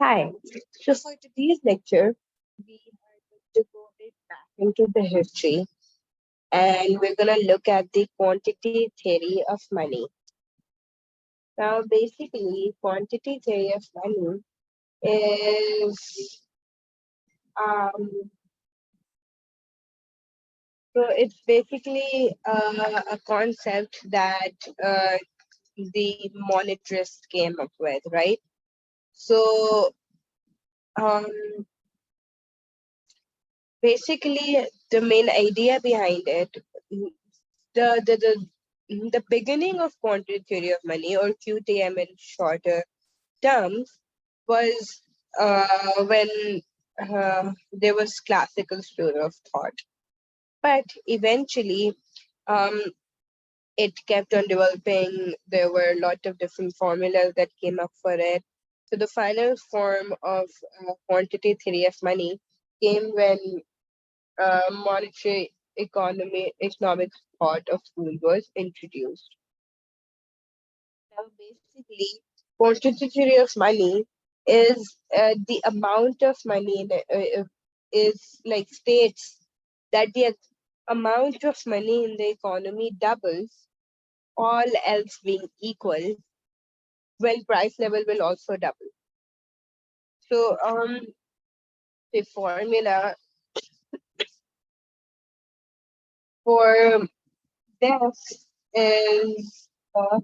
Hi. So for today's lecture, we are going to go a bit back into the history and we're going to look at the quantity theory of money. Now, basically, quantity theory of money is um, so it's basically a concept that the monetarists came up with, right? So um, basically, the main idea behind it, the the the the beginning of quantitative theory of money, or QTM in shorter terms, was when there was classical school of thought. But eventually, um, it kept on developing. There were a lot of different formulas that came up for it. So the final form of quantitative theory of money came when monetary economic thought of school was introduced. Now, basically, quantitative theory of money is the amount of money that is like states that the amount of money in the economy doubles, all else being equal, when price level will also double. So, the formula for this is uh,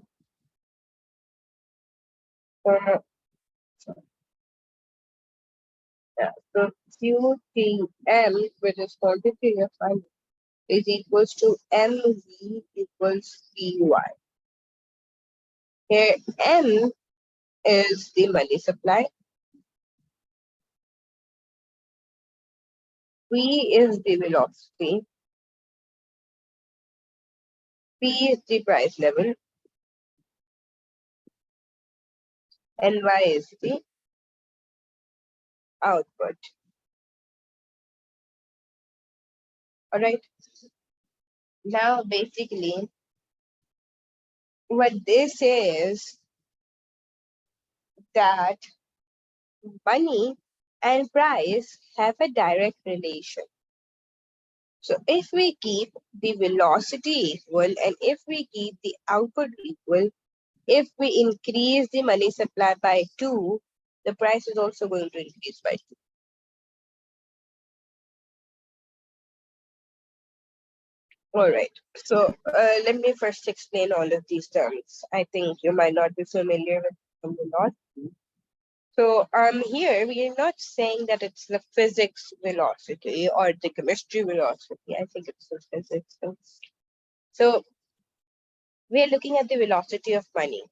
yeah, so QTM, which is quantity of money, is equals to MV equals PY. Here, M is the money supply, V is the velocity, P is the price level, and Y is the output. All right. Now, basically, what they say is that money and price have a direct relation. So if we keep the velocity equal and if we keep the output equal, if we increase the money supply by 2, the price is also going to increase by 2. All right. So let me first explain all of these terms. I think you might not be familiar with them a lot. So here we are not saying that it's the physics velocity or the chemistry velocity. I think it's the physics. So we are looking at the velocity of money.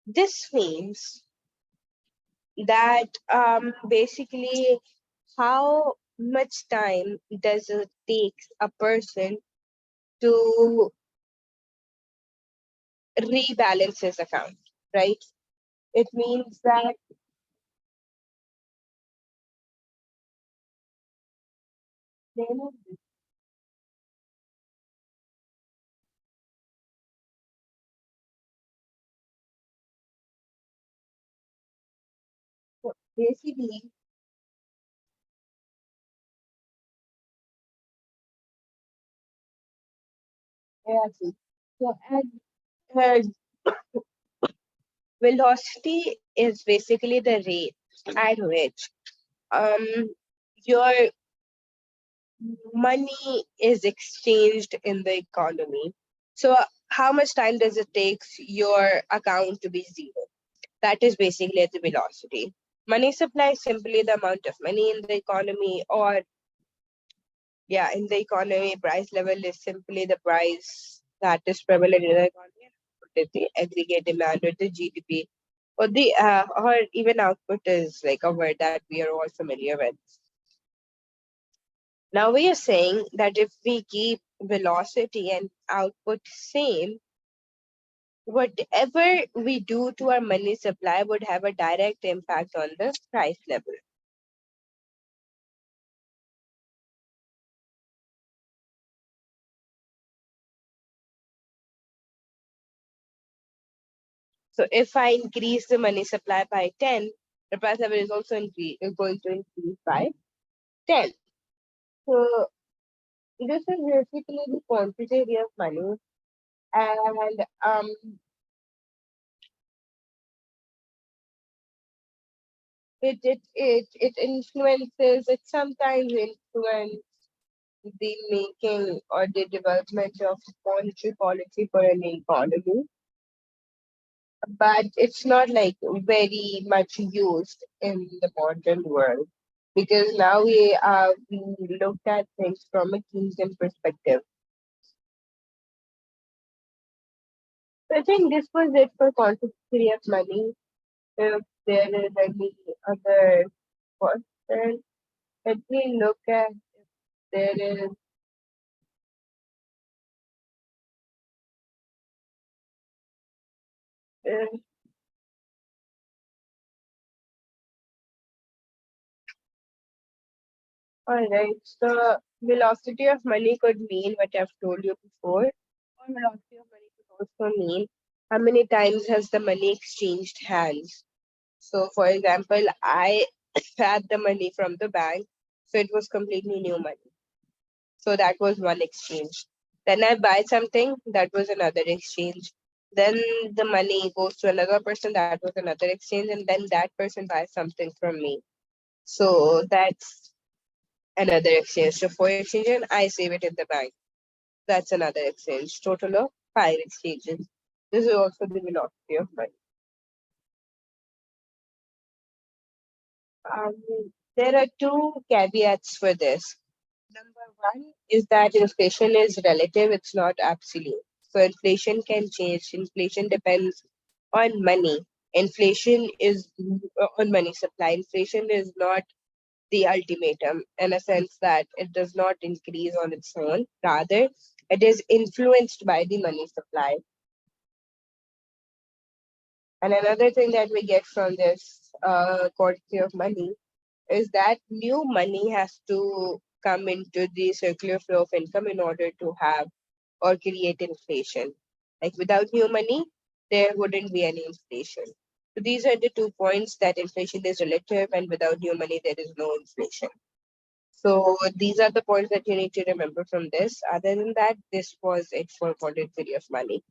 This means that basically how much time does it take a person to rebalance his account, right? It means that basically, yeah, so as velocity is basically the rate at which um your money is exchanged in the economy. So how much time does it take your account to be zero? That is basically the velocity. Money supply is simply the amount of money in the economy, or yeah, in the economy, price level is simply the price that is prevalent in the economy. The aggregate demand or the GDP, or the or even output is like a word that we are all familiar with. Now we are saying that if we keep velocity and output same, whatever we do to our money supply would have a direct impact on the price level. So if I increase the money supply by 10, the price level is also going to increase by 10. So this is basically the quantity of money, and it influences, it sometimes influences the making or the development of monetary policy for an economy, but it's not like very much used in the modern world, because now we looked at things from a Keynesian perspective. So I think this was it for quantity of money. If there is any other question, let me look at there is. Uh, all right, so velocity of money could mean what I've told you before, or velocity of money could also mean how many times has the money exchanged hands. So, for example, I had the money from the bank, so it was completely new money. So that was one exchange. Then I buy something, that was another exchange. Then the money goes to another person, that was another exchange, and then that person buys something from me. So that's another exchange. So four exchanges, and I save it in the bank. That's another exchange. Total of five exchanges. This is also the velocity of money. Um, there are two caveats for this. Number one is that inflation is relative, it's not absolute. So inflation can change. Inflation depends on money. Inflation is on money supply. Inflation is not the ultimatum in a sense that it does not increase on its own. Rather, it is influenced by the money supply. And another thing that we get from this quantity of money is that new money has to come into the circular flow of income in order to have or create inflation. Like without new money, there wouldn't be any inflation. So these are the 2 points, that inflation is relative and without new money, there is no inflation. So these are the points that you need to remember from this. Other than that, this was it for quantity of money.